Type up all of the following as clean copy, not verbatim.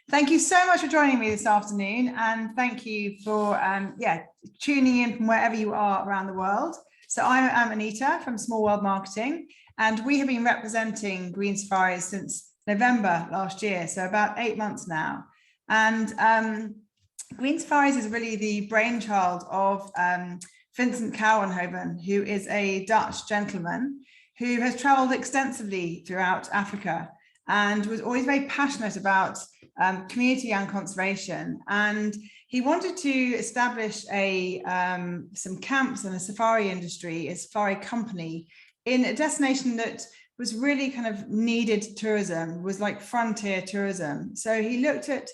Thank you so much for joining me this afternoon, and thank you for tuning in from wherever you are around the world. So I'm Anita from Small World Marketing, and we have been representing Green Safaris since November last year, so about 8 months now. And Green Safaris is really the brainchild of Vincent Kouwenhoven, who is a Dutch gentleman who has traveled extensively throughout Africa and was always very passionate about community and conservation. And he wanted to establish some camps and a safari industry, a safari company in a destination that was really kind of needed tourism, was like frontier tourism. So he looked at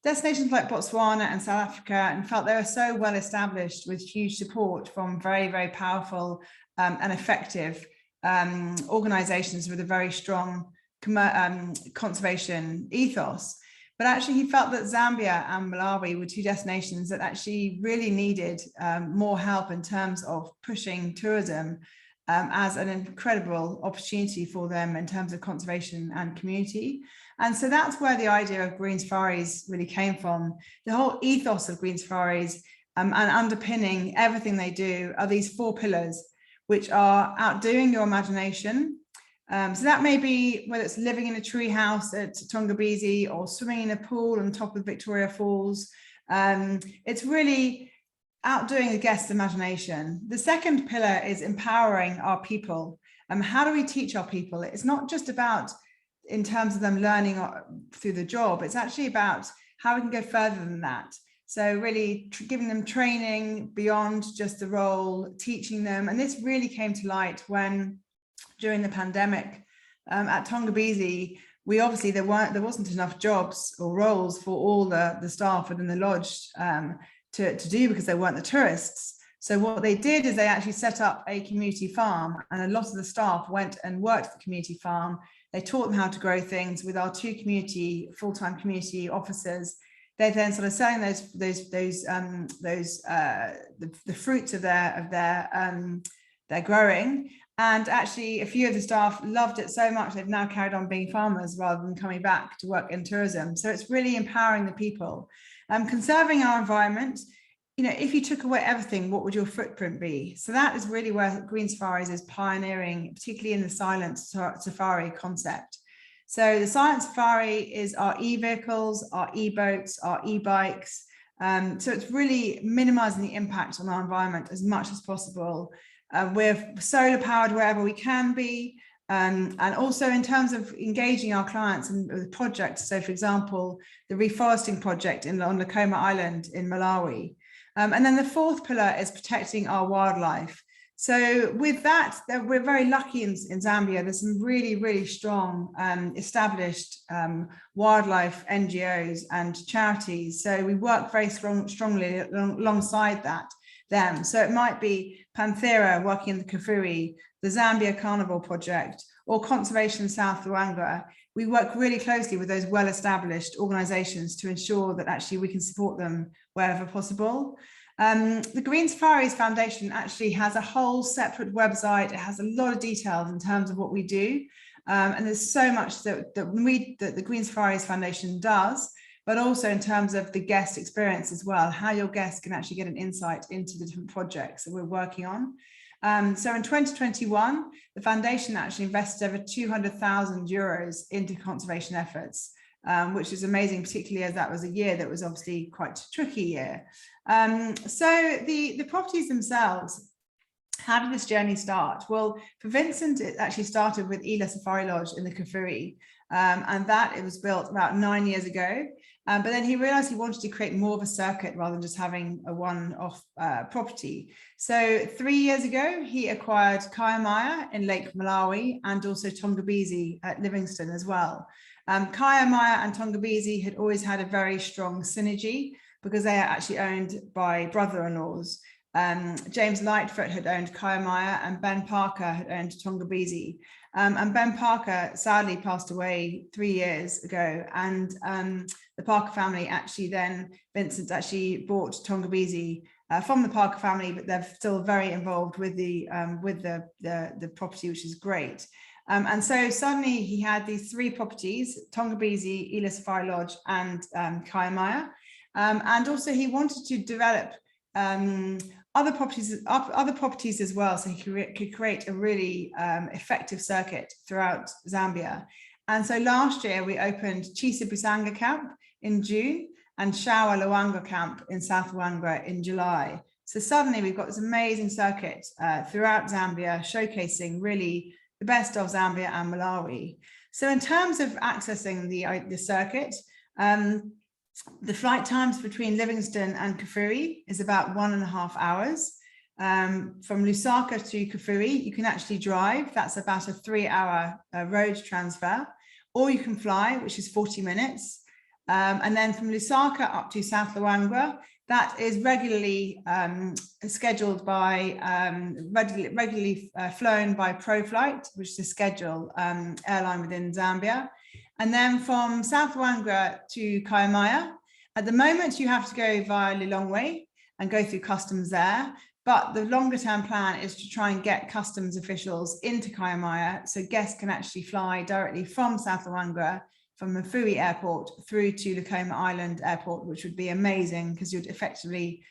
destinations like Botswana and South Africa and felt they were so well established with huge support from very, very powerful and effective organizations with a very strong conservation ethos. But actually he felt that Zambia and Malawi were two destinations that actually really needed more help in terms of pushing tourism as an incredible opportunity for them in terms of conservation and community. And so that's where the idea of Green Safaris really came from. The whole ethos of Green Safaris and underpinning everything they do are these 4 pillars, which are outdoing your imagination. So that may be whether it's living in a tree house at Tongabezi or swimming in a pool on top of Victoria Falls. It's really outdoing the guest's imagination. The second pillar is empowering our people. How do we teach our people? It's not just about in terms of them learning through the job. It's actually about how we can go further than that. So really giving them training beyond just the role, teaching them. And this really came to light when during the pandemic at Tongabezi, there wasn't enough jobs or roles for all the staff within the lodge to do because they weren't the tourists. So what they did is they actually set up a community farm, and a lot of the staff went and worked at the community farm. They taught them how to grow things with our 2 full-time community officers. They then sort of selling the fruits of their growing. And actually, a few of the staff loved it so much, they've now carried on being farmers rather than coming back to work in tourism. So it's really empowering the people. Conserving our environment, if you took away everything, what would your footprint be? So that is really where Green Safaris is pioneering, particularly in the silent safari concept. So the silent safari is our e-vehicles, our e-boats, our e-bikes. So it's really minimizing the impact on our environment as much as possible. We're solar powered wherever we can be. And also in terms of engaging our clients with projects. So for example, the reforesting project on Lakoma Island in Malawi. And then the 4th pillar is protecting our wildlife. So with that, we're very lucky in Zambia. There's some really, really strong established wildlife NGOs and charities. So we work very strongly alongside them. So it might be Panthera working in the Kafue, the Zambia Carnival Project, or Conservation South Luangwa. We work really closely with those well-established organizations to ensure that actually we can support them wherever possible. The Green Safaris Foundation actually has a whole separate website. It has a lot of details in terms of what we do. And there's so much that the Green Safaris Foundation does, but also in terms of the guest experience as well, how your guests can actually get an insight into the different projects that we're working on. So in 2021, the foundation actually invested over 200,000 euros into conservation efforts, which is amazing, particularly as that was a year that was obviously quite a tricky year. So the properties themselves, how did this journey start? Well, for Vincent, it actually started with Ila Safari Lodge in the Kafue, and that it was built about 9 years ago. But then he realized he wanted to create more of a circuit rather than just having a one-off property. So 3 years ago, he acquired Kayamaya in Lake Malawi and also Tongabezi at Livingstone as well. Kayamaya and Tongabezi had always had a very strong synergy because they are actually owned by brother-in-laws. James Lightfoot had owned Kayamaya and Ben Parker had owned Tongabezi. And Ben Parker sadly passed away 3 years ago, and the Parker family actually Vincent actually bought Tongabezi from the Parker family, but they're still very involved with the property, which is great. And so suddenly he had these 3 properties, Tongabizi, Ila Safari Lodge, and Kayamaya. And also he wanted to develop other properties as well, so he could create a really effective circuit throughout Zambia. And so last year we opened Chisa Busanga Camp in June and Shawa Luangwa Camp in South Luangwa in July. So suddenly we've got this amazing circuit throughout Zambia, showcasing really the best of Zambia and Malawi. So in terms of accessing the circuit, the flight times between Livingstone and Kafue is about 1.5 hours. From Lusaka to Kafue, you can actually drive. That's about a 3-hour road transfer, or you can fly, which is 40 minutes. And then from Lusaka up to South Luangwa, that is regularly scheduled by, regularly flown by ProFlight, which is a scheduled airline within Zambia. And then from South Luangwa to Kayamaya, at the moment you have to go via Lilongwe and go through customs there. But the longer term plan is to try and get customs officials into Kayamaya so guests can actually fly directly from South Luangwa, from Mafui Airport through to Lukoma Island Airport, which would be amazing because you'd effectively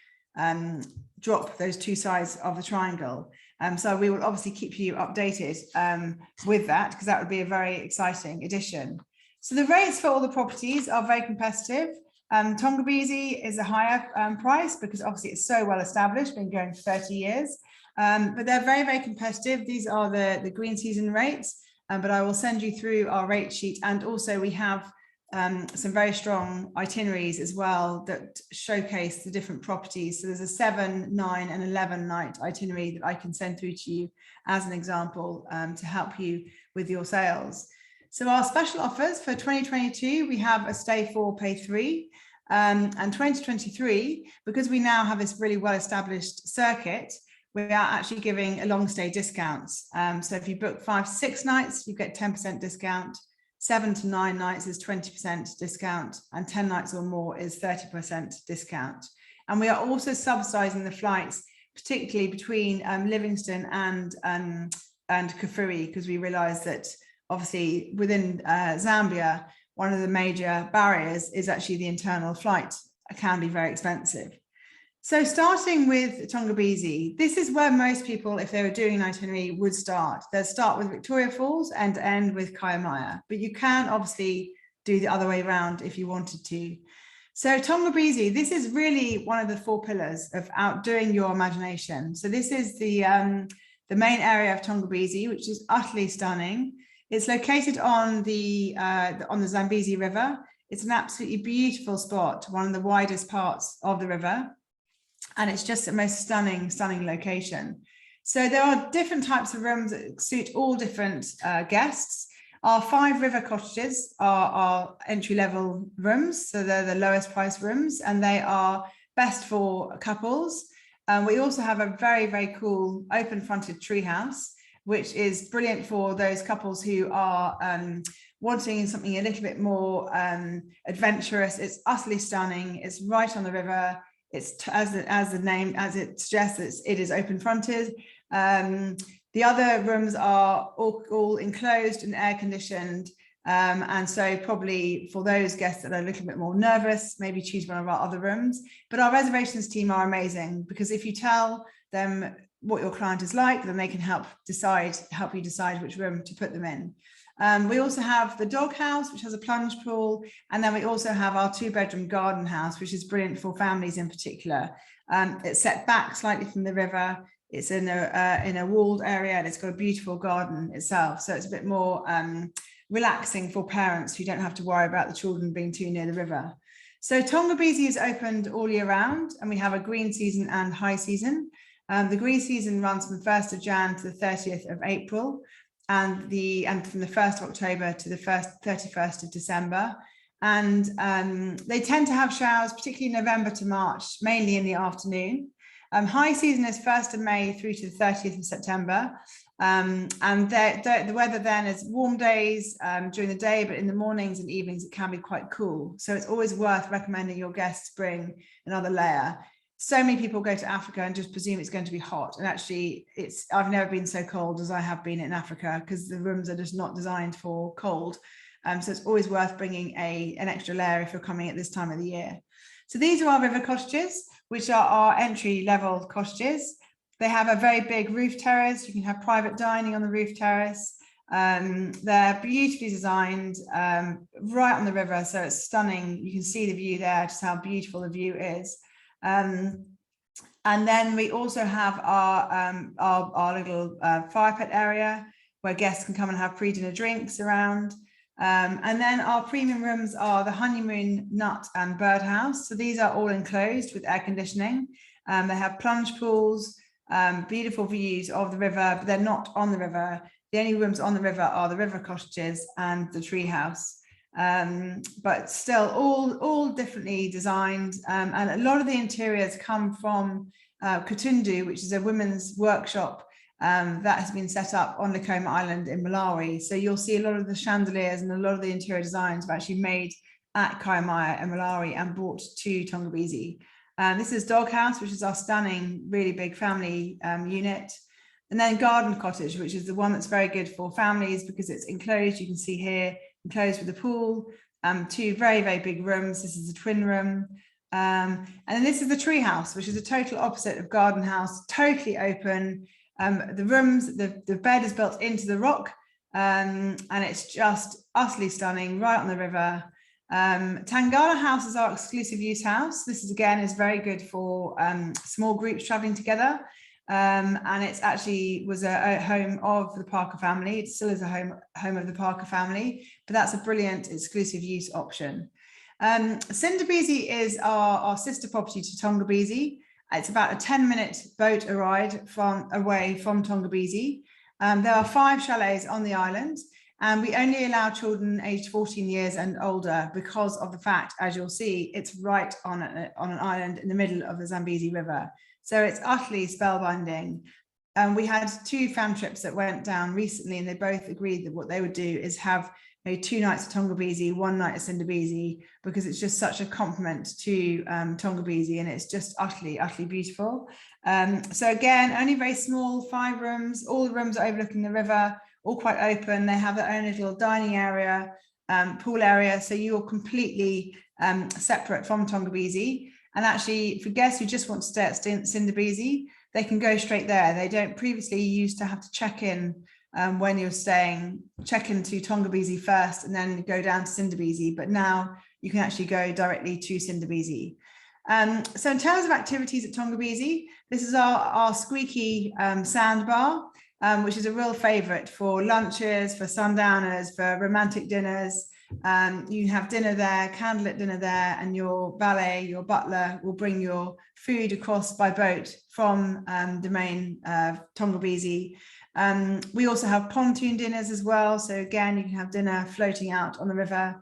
drop those 2 sides of the triangle. So we will obviously keep you updated with that, because that would be a very exciting addition. So the rates for all the properties are very competitive. Tongabizi is a higher price because obviously it's so well established, been going for 30 years, but they're very, very competitive. These are the green season rates, but I will send you through our rate sheet. And also we have some very strong itineraries as well that showcase the different properties. So there's a 7, 9 and 11 night itinerary that I can send through to you as an example to help you with your sales. So our special offers for 2022, we have a stay 4, pay 3. And 2023, because we now have this really well-established circuit, we are actually giving a long stay discounts. So if you book 5 to 6 nights, you get 10% discount. 7 to 9 nights is 20% discount, and 10 nights or more is 30% discount. And we are also subsidizing the flights, particularly between Livingstone and Kafue, because we realize that obviously within Zambia, one of the major barriers is actually the internal flight. It can be very expensive. So starting with Tongabizi, this is where most people, if they were doing an itinerary, would start. They'll start with Victoria Falls and end with Kayamaya, but you can obviously do the other way around if you wanted to. So Tongabizi, this is really one of the 4 pillars of outdoing your imagination. So this is the main area of Tongabizi, which is utterly stunning. It's located on the Zambezi River. It's an absolutely beautiful spot, one of the widest parts of the river. And it's just the most stunning location. So there are different types of rooms that suit all different guests. Our 5 river cottages are our entry-level rooms. So they're the lowest price rooms, and they are best for couples. We also have a very, very cool open-fronted treehouse, which is brilliant for those couples who are wanting something a little bit more adventurous. It's utterly stunning. It's right on the river. It's as the name as it suggests, it is open fronted. The other rooms are all enclosed and air conditioned. And so probably for those guests that are a little bit more nervous, maybe choose one of our other rooms. But our reservations team are amazing, because if you tell them what your client is like, then they can help you decide which room to put them in. We also have the dog house, which has a plunge pool, and then we also have our 2-bedroom garden house, which is brilliant for families in particular. It's set back slightly from the river. It's in a walled area, and it's got a beautiful garden itself. So it's a bit more relaxing for parents who don't have to worry about the children being too near the river. So Tongabizi is opened all year round, and we have a green season and high season. The green season runs from 1st of Jan to the 30th of April, and from the 1st of October to the 31st of December. And they tend to have showers, particularly November to March, mainly in the afternoon. High season is 1st of May through to the 30th of September. And the weather then is warm days during the day, but in the mornings and evenings, it can be quite cool. So it's always worth recommending your guests bring another layer. so many people go to Africa and just presume it's going to be hot. And actually I've never been so cold as I have been in Africa, because the rooms are just not designed for cold. So it's always worth bringing an extra layer if you're coming at this time of the year. So these are our river cottages, which are our entry level cottages. They have a very big roof terrace. You can have private dining on the roof terrace. They're beautifully designed, right on the river, so it's stunning. You can see the view there, just how beautiful the view is. And then we also have our little fire pit area where guests can come and have pre-dinner drinks around. And then our premium rooms are the honeymoon, nut and birdhouse. So these are all enclosed with air conditioning. They have plunge pools, beautiful views of the river, but they're not on the river. The only rooms on the river are the river cottages and the treehouse. But still all differently designed, and a lot of the interiors come from Katundu, which is a women's workshop that has been set up on Likoma Island in Malawi. So you'll see a lot of the chandeliers and a lot of the interior designs are actually made at Kaimaya in Malawi and brought to Tongabizi. This is Doghouse, which is our stunning, really big family unit. And then Garden Cottage, which is the one that's very good for families because it's enclosed. You can see here, enclosed with a pool, two very, very big rooms. This is a twin room. And then this is the Treehouse, which is a total opposite of Garden House, totally open. The rooms, the bed is built into the rock, and it's just utterly stunning, right on the river. Tangala House is our exclusive use house. This is very good for small groups traveling together. And it's actually was a home of the Parker family. It still is a home of the Parker family, but that's a brilliant exclusive use option. Sindabisi is our sister property to Tongabizi. It's about a 10-minute boat ride away from Tongabizi. There are 5 chalets on the island, and we only allow children aged 14 years and older because of the fact, as you'll see, it's right on an island in the middle of the Zambezi River. So it's utterly spellbinding. We had 2 fam trips that went down recently, and they both agreed that what they would do is have 2 nights at Tongabizi, 1 night at Sindabisi, because it's just such a compliment to Tongabizi, and it's just utterly, utterly beautiful. So again, only very small, 5 rooms. All the rooms are overlooking the river, all quite open. They have their own little dining area, pool area, so you're completely separate from Tongabizi. And actually, for guests who just want to stay at Sindabisi, they can go straight there. They don't previously used to have to check in when you're staying, check into Tongabizi first and then go down to Sindabisi. But now you can actually go directly to Sindabisi. So in terms of activities at Tongabizi, this is our squeaky sandbar, which is a real favorite for lunches, for sundowners, for romantic dinners. You have dinner there, candlelit dinner there, and your valet, your butler, will bring your food across by boat from the main Tongabizi. We also have pontoon dinners as well. So again, you can have dinner floating out on the river.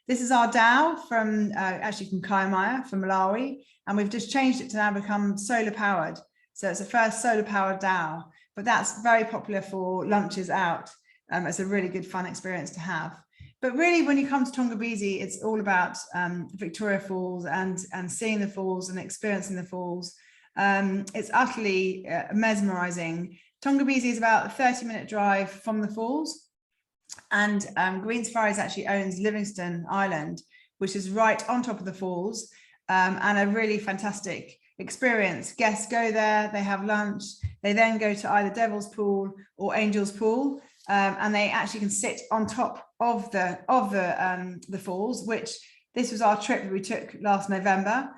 This is our dhow from actually from Kaimaya, from Malawi, and we've just changed it to now become solar powered. So it's the first solar powered dhow, but that's very popular for lunches out. It's a really good fun experience to have. But really, when you come to Tongabizi, it's all about Victoria Falls and seeing the falls and experiencing the falls. It's utterly mesmerizing. Tongabizi is about a 30-minute drive from the falls, and Green Safaris actually owns Livingston Island, which is right on top of the falls, and a really fantastic experience. Guests go there, they have lunch, they then go to either Devil's Pool or Angel's Pool, and they actually can sit on top of the falls, which this was our trip that we took last November,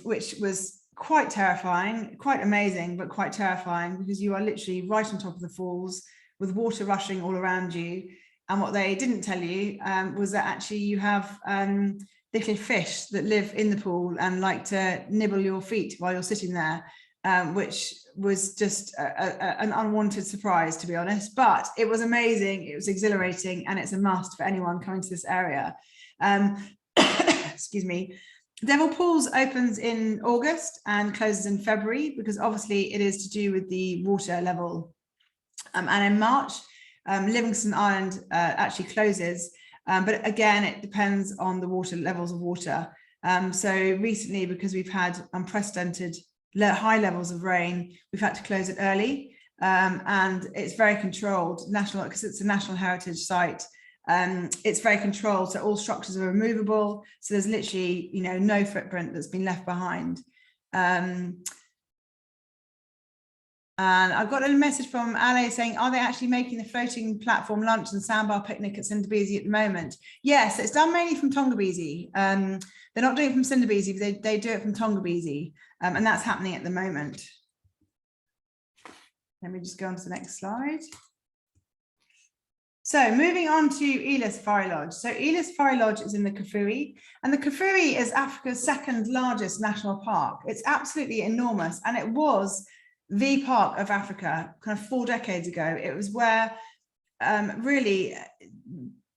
which was quite terrifying, quite amazing, but quite terrifying, because you are literally right on top of the falls with water rushing all around you. And what they didn't tell you was that actually you have little fish that live in the pool and like to nibble your feet while you're sitting there, which was just an unwanted surprise, to be honest. But it was amazing, it was exhilarating, and it's a must for anyone coming to this area. Excuse me. Devil Pools opens in August and closes in February, because obviously it is to do with the water level. And in March, Livingston Island actually closes, but again, it depends on the water levels of water. So recently, because we've had unprecedented high levels of rain, we've had to close it early, and it's very controlled, because it's a national heritage site. It's very controlled, so all structures are removable. So there's literally, no footprint that's been left behind. And I've got a message from Ale saying, are they actually making the floating platform lunch and sandbar picnic at Cinderbisi at the moment? Yes, it's done mainly from Tongabisi. They're not doing it from Cinderbisi, but they do it from Tongabisi, and that's happening at the moment. Let me just go on to the next slide. So moving on to Ila Safari Lodge. So Ila Safari Lodge is in the Kafue, and the Kafue is Africa's second largest national park. It's absolutely enormous, and it was the park of Africa kind of 4 decades ago. It was where really,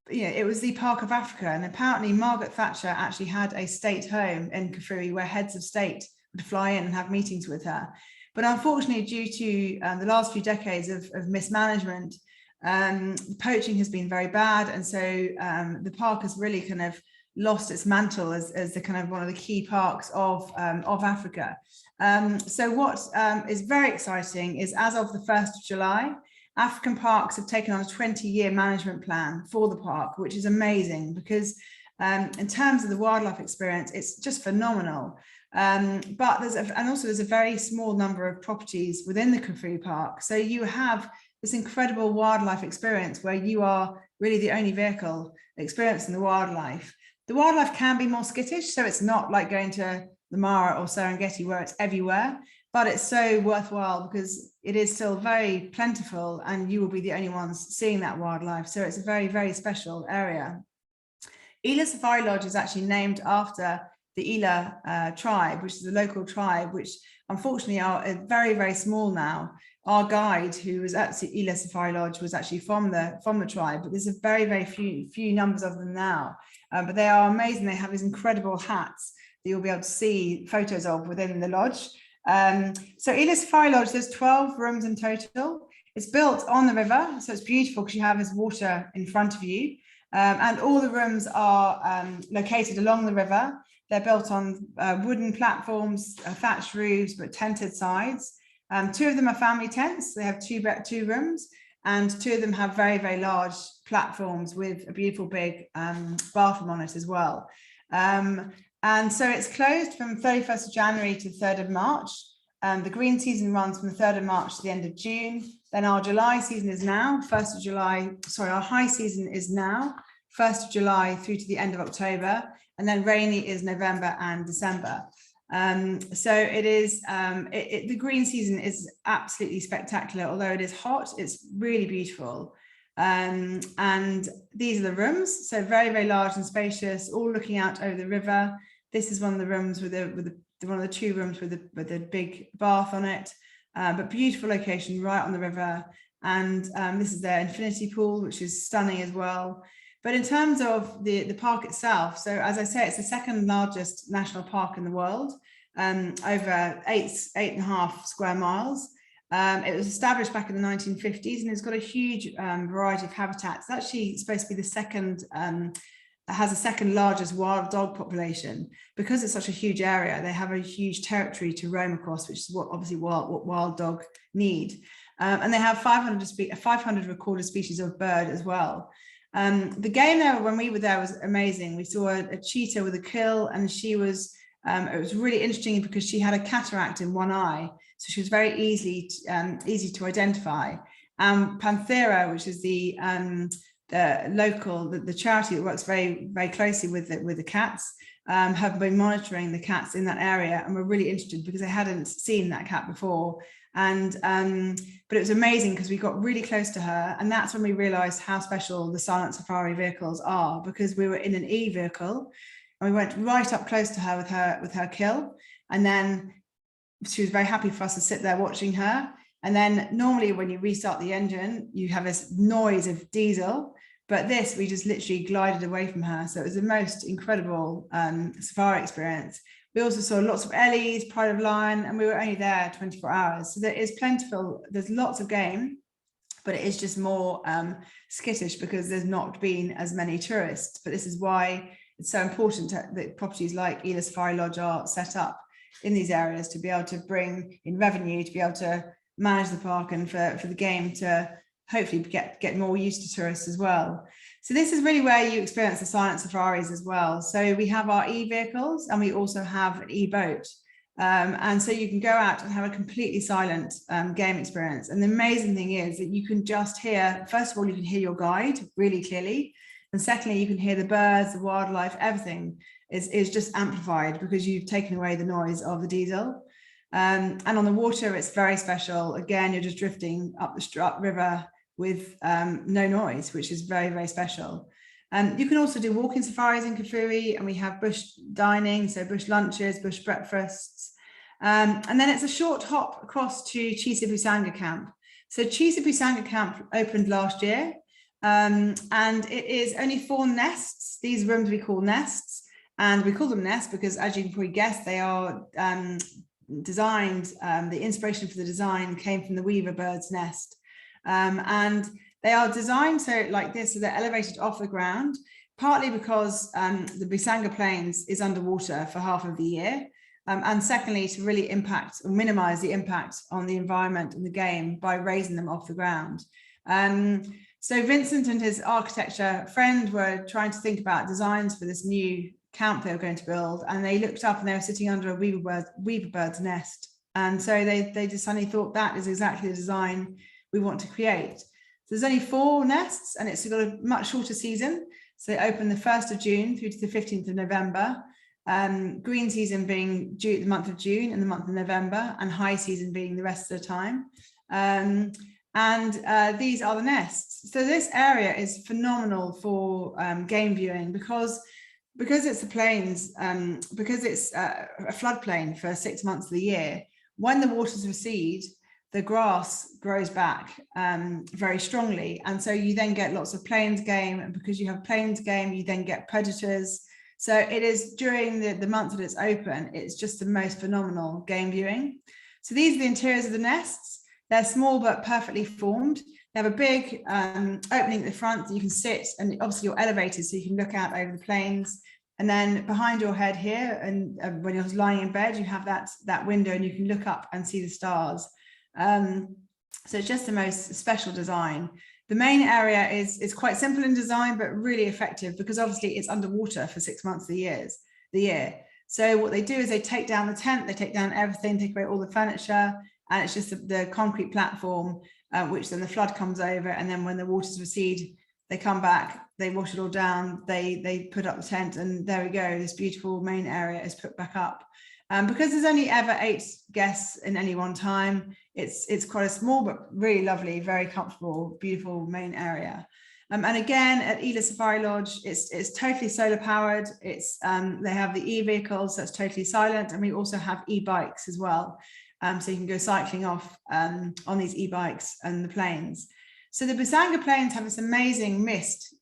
it was the park of Africa. And apparently Margaret Thatcher actually had a state home in Kafue where heads of state would fly in and have meetings with her. But unfortunately, due to the last few decades of mismanagement, poaching has been very bad. And so the park has really kind of lost its mantle as the kind of one of the key parks of Africa. So what is very exciting is, as of the 1st of July, African Parks have taken on a 20-year management plan for the park, which is amazing because in terms of the wildlife experience, it's just phenomenal. But there's a very small number of properties within the Kafue Park. So you have this incredible wildlife experience where you are really the only vehicle experiencing the wildlife. The wildlife can be more skittish, so it's not like going to the Mara or Serengeti where it's everywhere, but it's so worthwhile because it is still very plentiful and you will be the only ones seeing that wildlife. So it's a very, very special area. Ila Safari Lodge is actually named after the Ila tribe, which is a local tribe, which unfortunately are very, very small now. Our guide, who was at Ila Safari Lodge, was actually from the tribe, but there's a very, very few numbers of them now. But they are amazing. They have these incredible hats that you'll be able to see photos of within the lodge. So Ila Safari Lodge, there's 12 rooms in total. It's built on the river, so it's beautiful because you have this water in front of you. And all the rooms are located along the river. They're built on wooden platforms, thatched roofs, but tented sides. 2 of them are family tents. They have two rooms, and 2 of them have very, very large platforms with a beautiful big bathroom on it as well. And so it's closed from 31st of January to 3rd of March. The green season runs from the 3rd of March to the end of June. Then our July season is now, our high season is now, 1st of July through to the end of October. And then rainy is November and December. So it is, the green season is absolutely spectacular. Although it is hot, it's really beautiful. And these are the rooms, so very, very large and spacious, all looking out over the river. This is one of the rooms with one of the 2 rooms with the big bath on it, but beautiful location right on the river. And this is their infinity pool, which is stunning as well. But in terms of the park itself, so as I say, it's the 2nd largest national park in the world, over 8.5 square miles. It was established back in the 1950s, and it's got a huge variety of habitats. It's actually supposed to be the second, has the 2nd largest wild dog population. Because it's such a huge area, they have a huge territory to roam across, which is what wild dog need. And they have 500 recorded species of bird as well. The game there, when we were there, was amazing. We saw a cheetah with a kill, and she was, it was really interesting because she had a cataract in one eye. So she was very easy to identify. Panthera, which is the charity that works very, very closely with the cats, have been monitoring the cats in that area, and were really interested because they hadn't seen that cat before. And but it was amazing because we got really close to her, and that's when we realized how special the silent safari vehicles are, because we were in an e-vehicle and we went right up close to her with her kill, and then she was very happy for us to sit there watching her. And then normally when you restart the engine, you have this noise of diesel, but this, we just literally glided away from her. So it was the most incredible safari experience. We also saw lots of ellies, pride of lion, and we were only there 24 hours. So there is plentiful, there's lots of game, but it is just more skittish because there's not been as many tourists. But this is why it's so important that properties like Ela Safari Lodge are set up in these areas to be able to bring in revenue, to be able to manage the park, and for the game to hopefully get more used to tourists as well. So this is really where you experience the silent safaris as well. So we have our e-vehicles and we also have an e-boat. And so you can go out and have a completely silent game experience. And the amazing thing is that you can just hear, first of all, you can hear your guide really clearly. And secondly, you can hear the birds, the wildlife, everything is just amplified because you've taken away the noise of the diesel. And on the water, it's very special. Again, you're just drifting up the Strut River with no noise, which is very, very special. You can also do walking safaris in Kafue, and we have bush dining, so bush lunches, bush breakfasts. And then it's a short hop across to Chisa Busanga Camp. So Chisa Busanga Camp opened last year, and it is only 4 nests. These rooms we call nests, and we call them nests because, as you can probably guess, they are designed, the inspiration for the design came from the weaver bird's nest. And they are designed so like this, so they're elevated off the ground, partly because the Busanga Plains is underwater for half of the year. And secondly, to really impact or minimize the impact on the environment and the game by raising them off the ground. So Vincent and his architecture friend were trying to think about designs for this new camp they were going to build, and they looked up and they were sitting under a weaver bird's nest. And so they just suddenly thought that is exactly the design we want to create. So there's only 4 nests and it's got a much shorter season. So they open the 1st of June through to the 15th of November. Green season being the month of June and the month of November, and high season being the rest of the time. These are the nests. So this area is phenomenal for game viewing because it's the plains, because it's a floodplain for 6 months of the year. When the waters recede, the grass grows back very strongly. And so you then get lots of plains game, and because you have plains game, you then get predators. So it is during the month that it's open, it's just the most phenomenal game viewing. So these are the interiors of the nests. They're small but perfectly formed. They have a big opening at the front that you can sit, and obviously you're elevated so you can look out over the plains. And then behind your head here, and when you're lying in bed, you have that window and you can look up and see the stars. So it's just the most special design. The main area is quite simple in design, but really effective because obviously it's underwater for 6 months of the year. So what they do is they take down the tent, they take down everything, take away all the furniture, and it's just the concrete platform, which then the flood comes over. And then when the waters recede, they come back, they wash it all down, they put up the tent, and there we go. This beautiful main area is put back up. Because there's only ever 8 guests in any one time, it's quite a small but really lovely, very comfortable, beautiful main area. And again, at Ela Safari Lodge, it's totally solar powered. It's they have the e-vehicles, so it's totally silent, and we also have e-bikes as well. So you can go cycling off on these e-bikes and the plains. So the Busanga Plains have this amazing mist,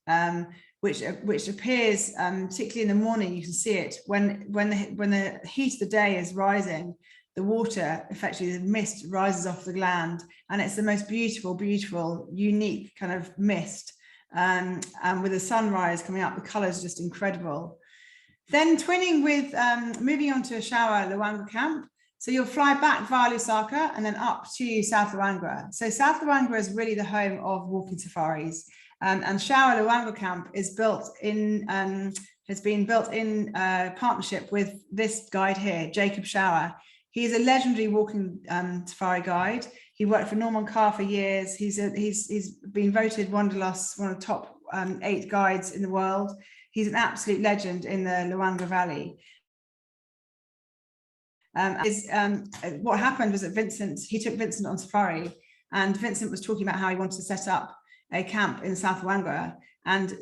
which appears, particularly in the morning. You can see it when the heat of the day is rising. The water, effectively, the mist rises off the land, and it's the most beautiful, unique kind of mist. And with the sunrise coming up, the colours are just incredible. Then twinning with moving on to Shawa Luangwa Camp. So you'll fly back via Lusaka and then up to South Luangwa. So South Luangwa is really the home of walking safaris. And Shawa Luangwa Camp is has been built in partnership with this guide here, Jacob Shawa. He is a legendary walking safari guide. He worked for Norman Carr for years. He's been voted Wanderlust, one of the top 8 guides in the world. He's an absolute legend in the Luangwa Valley. What happened was that he took Vincent on safari, and Vincent was talking about how he wanted to set up a camp in South Luangwa, and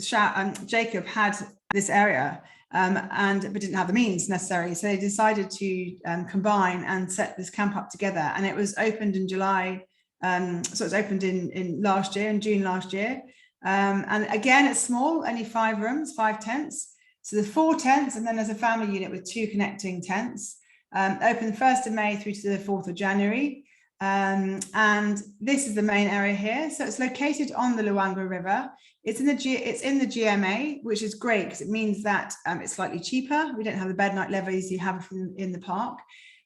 Jacob had this area, but didn't have the means necessary. So they decided to combine and set this camp up together, and it was opened in July. So it was opened in last year, in June last year. And again, it's small, only 5 rooms, 5 tents. So there's 4 tents, and then there's a family unit with 2 connecting tents. Open the 1st of May through to the 4th of January. And this is the main area here. So it's located on the Luangwa River. It's in the GMA, which is great because it means that it's slightly cheaper. We don't have the bed night levies you have in the park,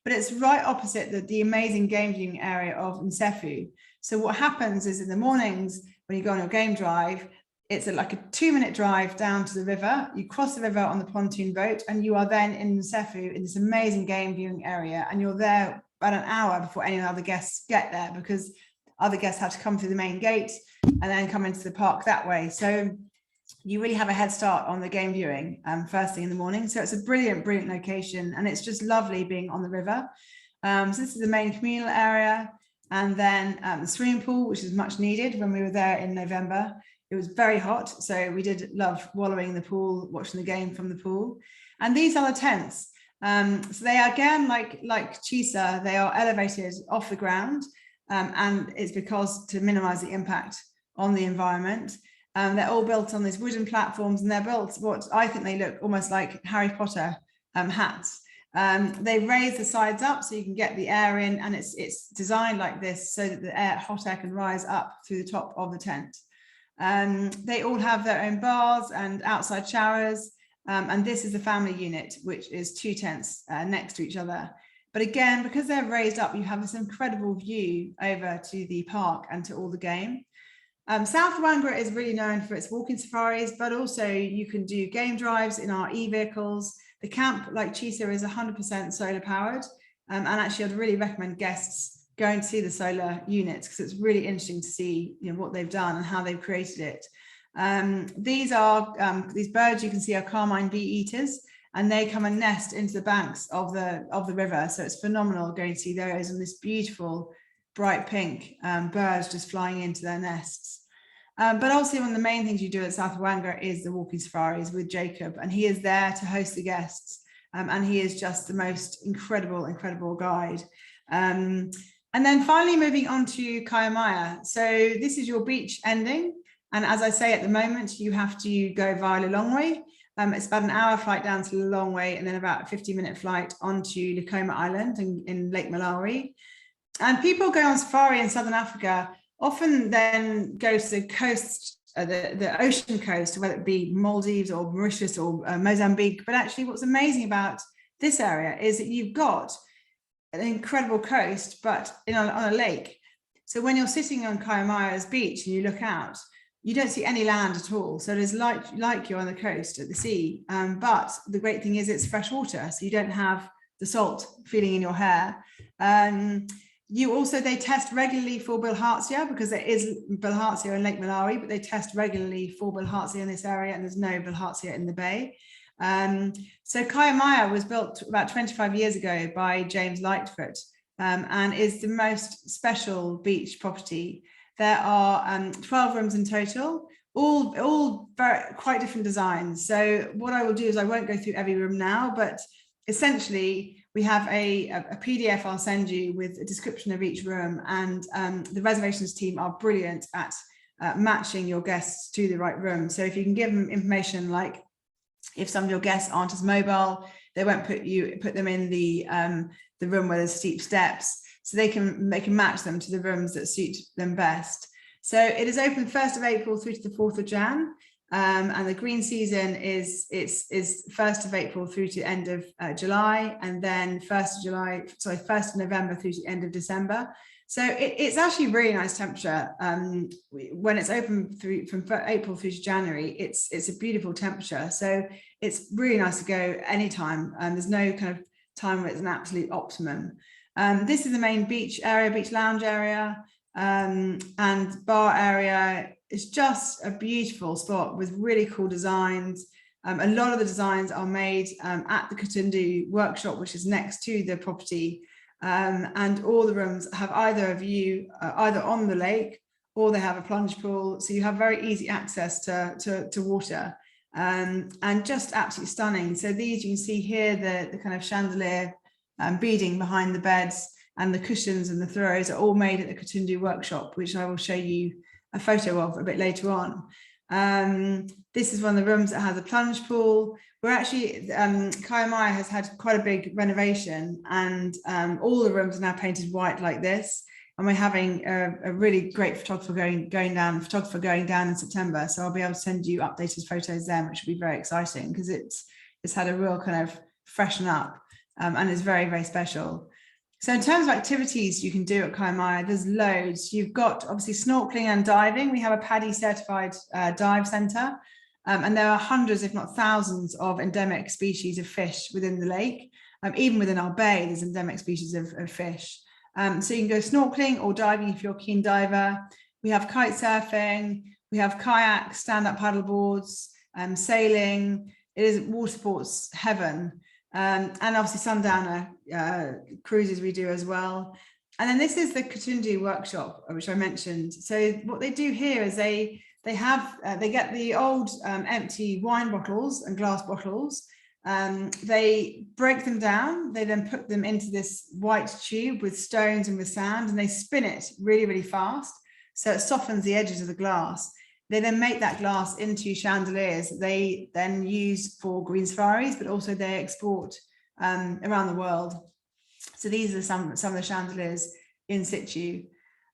but it's right opposite the amazing game viewing area of Nsefu. So what happens is in the mornings when you go on your game drive, it's like a 2-minute drive down to the river. You cross the river on the pontoon boat and you are then in Nsefu in this amazing game viewing area, and you're there about an hour before any other guests get there because other guests have to come through the main gate and then come into the park that way. So you really have a head start on the game viewing first thing in the morning. So it's a brilliant location, and it's just lovely being on the river. So this is the main communal area, and then the swimming pool, which is much needed. When we were there in November, it was very hot, so we did love wallowing in the pool, watching the game from the pool. And these are the tents. So they are, again, like Chisa, they are elevated off the ground, and it's because to minimize the impact on the environment. They're all built on these wooden platforms, and they're built what I think they look almost like Harry Potter hats. They raise the sides up so you can get the air in, and it's designed like this so that the hot air can rise up through the top of the tent. They all have their own bars and outside showers. And this is the family unit, which is 2 tents next to each other. But again, because they're raised up, you have this incredible view over to the park and to all the game. South Luangwa is really known for its walking safaris, but also you can do game drives in our e-vehicles. The camp, like Chisa, is 100% solar powered. And actually, I'd really recommend guests going to see the solar units because it's really interesting to see, you know, what they've done and how they've created it. These birds you can see are carmine bee eaters, and they come and nest into the banks of the river. So it's phenomenal going to see those, and this beautiful bright pink birds just flying into their nests. But also one of the main things you do at South Luangwa is the walking safaris with Jacob, and he is there to host the guests, and he is just the most incredible guide. And then finally moving on to Kayamaya. So this is your beach ending. And as I say, at the moment, you have to go via Lilongwe. It's about an hour flight down to Lilongwe, and then about a 50-minute flight onto Likoma Island in Lake Malawi. And people go on safari in Southern Africa often then go to the coast, the ocean coast, whether it be Maldives or Mauritius or Mozambique. But actually what's amazing about this area is that you've got an incredible coast, but on a lake. So when you're sitting on Kayamaya's beach and you look out, you don't see any land at all. So it is like you're on the coast at the sea. But the great thing is it's fresh water, so you don't have the salt feeling in your hair. They test regularly for bilharzia, because there is bilharzia in Lake Malawi, but they test regularly for bilharzia in this area, and there's no bilharzia in the bay. So Kayamaya was built about 25 years ago by James Lightfoot, and is the most special beach property. There are 12 rooms in total, all quite different designs. So what I will do is I won't go through every room now, but essentially we have a PDF I'll send you with a description of each room, and the reservations team are brilliant at matching your guests to the right room. So if you can give them information like, if some of your guests aren't as mobile, they won't put them in the room where there's steep steps, so they can match them to the rooms that suit them best. So it is open 1st of April through to the 4th of Jan, and the green season is 1st of April through to end of July, and then 1st of November through to the end of December. So it's actually really nice temperature. When it's open from April through to January, it's a beautiful temperature. So it's really nice to go anytime, and there's no kind of time where it's an absolute optimum. This is the main beach lounge area, and bar area. It's just a beautiful spot with really cool designs. A lot of the designs are made at the Katundu workshop, which is next to the property. And all the rooms have either a view either on the lake, or they have a plunge pool, so you have very easy access to water, and just absolutely stunning. So these, you can see here the kind of chandelier beading behind the beds, and the cushions and the throws are all made at the Katundu workshop, which I will show you a photo of a bit later on. This is one of the rooms that has a plunge pool. We're actually, Kayamaya has had quite a big renovation, and all the rooms are now painted white like this. and we're having a really great photographer going down in September. So I'll be able to send you updated photos then, which will be very exciting because it's had a real kind of freshen up, and is very, very special. So in terms of activities you can do at Kaimaya, there's loads. You've got obviously snorkeling and diving. We have a PADI certified dive centre, and there are hundreds, if not thousands, of endemic species of fish within the lake. Even within our bay, there's endemic species of fish. So you can go snorkeling or diving if you're a keen diver. We have kite surfing, we have kayaks, stand-up paddle boards, sailing. It is water sports heaven. And obviously sundowner cruises we do as well. And then this is the Kutundu workshop, which I mentioned. So what they do here is they get the old empty wine bottles and glass bottles. They break them down. They then put them into this white tube with stones and with sand, and they spin it really, really fast. So it softens the edges of the glass. They then make that glass into chandeliers that they then use for green safaris, but also they export around the world. So these are some of the chandeliers in situ.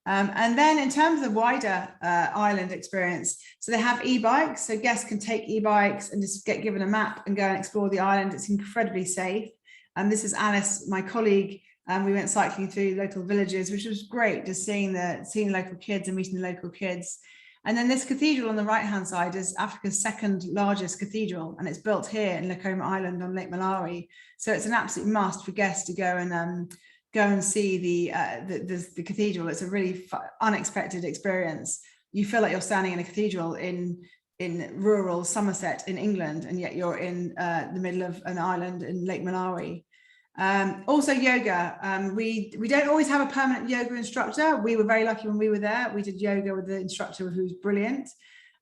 And then in terms of the wider island experience, so they have e-bikes, so guests can take e-bikes and just get given a map and go and explore the island. It's incredibly safe. And this is Alice, my colleague, and we went cycling through local villages, which was great, just seeing local kids and meeting the local kids. And then this cathedral on the right-hand side is Africa's second largest cathedral, and it's built here in Likoma Island on Lake Malawi. So it's an absolute must for guests to go and see the cathedral. It's a really unexpected experience. You feel like you're standing in a cathedral in rural Somerset in England, and yet you're in the middle of an island in Lake Malawi. Also yoga. We don't always have a permanent yoga instructor. We were very lucky when we were there. We did yoga with the instructor who was brilliant.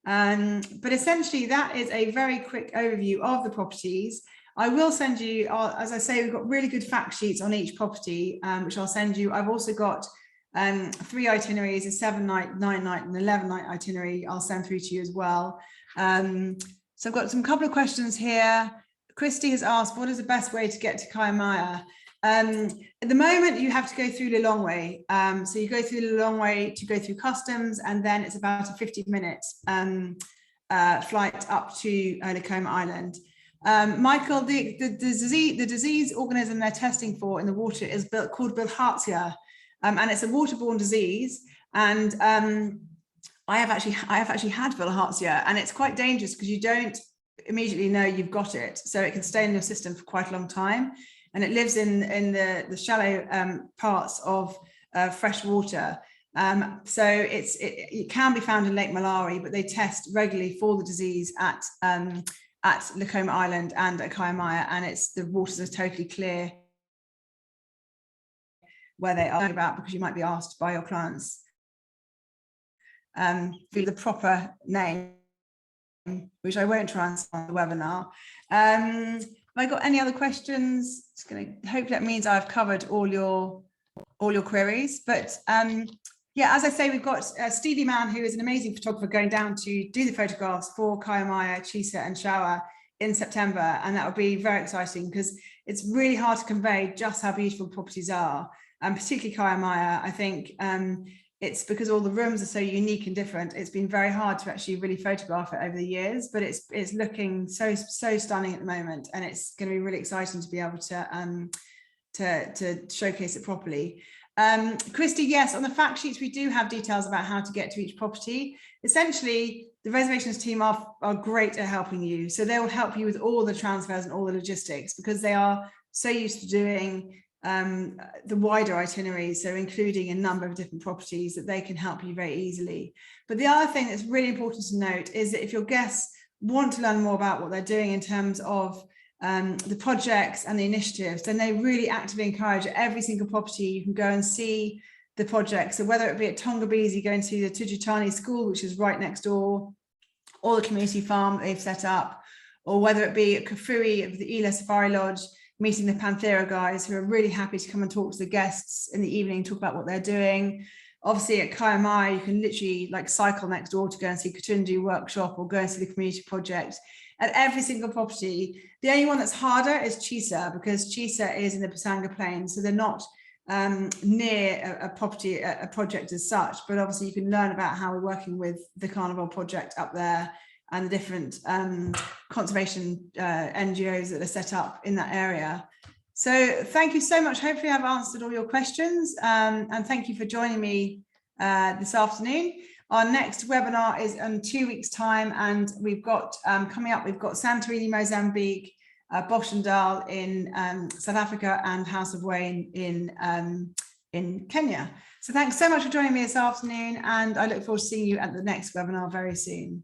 But essentially that is a very quick overview of the properties. I will send you, as I say, we've got really good fact sheets on each property, which I'll send you. I've also got 3 itineraries, a 7-night, 9-night and 11-night itinerary I'll send through to you as well. So I've got some couple of questions here. Christy has asked, what is the best way to get to Kaimaya? At the moment, you have to go through Lilongwe. So you go through Lilongwe to go through customs, and then it's about a 50-minute flight up to Likoma Island. Michael, the disease organism they're testing for in the water is called Bilharzia, and it's a waterborne disease. And I have actually had Bilharzia, and it's quite dangerous because you don't immediately know you've got it, so it can stay in your system for quite a long time, and it lives in the shallow parts of fresh water. So it can be found in Lake Malawi, but they test regularly for the disease at Likoma Island and at Kaimaya, and the waters are totally clear where they are about, because you might be asked by your clients for the proper name, which I won't try and answer on the webinar. Have I got any other questions? Hopefully that means I've covered all your queries. But yeah, as I say, we've got Stevie Mann, who is an amazing photographer, going down to do the photographs for Kaimaya, Chisa and Shawa in September, and that will be very exciting because it's really hard to convey just how beautiful properties are, and particularly Kaimaya. I think it's because all the rooms are so unique and different. It's been very hard to actually really photograph it over the years, but it's looking so stunning at the moment, and it's going to be really exciting to be able to showcase it properly. Christy, yes, on the fact sheets we do have details about how to get to each property. Essentially, the reservations team are great at helping you, so they will help you with all the transfers and all the logistics, because they are so used to doing the wider itineraries, so including a number of different properties, that they can help you very easily. But the other thing that's really important to note is that if your guests want to learn more about what they're doing in terms of the projects and the initiatives, then they really actively encourage at every single property you can go and see the project. So whether it be at Tongabizi, going to the Tujutani school, which is right next door, or the community farm they've set up, or whether it be at Kafui of the Ela Safari Lodge, meeting the Panthera guys, who are really happy to come and talk to the guests in the evening, talk about what they're doing. Obviously at Kaimaya, you can literally like cycle next door to go and see Kutundu workshop, or go and see the community project. At every single property, the only one that's harder is Chisa, because Chisa is in the Basanga Plains, so they're not near a property, a project as such, but obviously you can learn about how we're working with the Carnival Project up there and the different conservation NGOs that are set up in that area. So thank you so much. Hopefully I've answered all your questions, and thank you for joining me this afternoon. Our next webinar is in 2 weeks' time, and we've got coming up, we've got Santorini, Mozambique, Boshendal in South Africa, and House of Wayne in Kenya. So thanks so much for joining me this afternoon, and I look forward to seeing you at the next webinar very soon.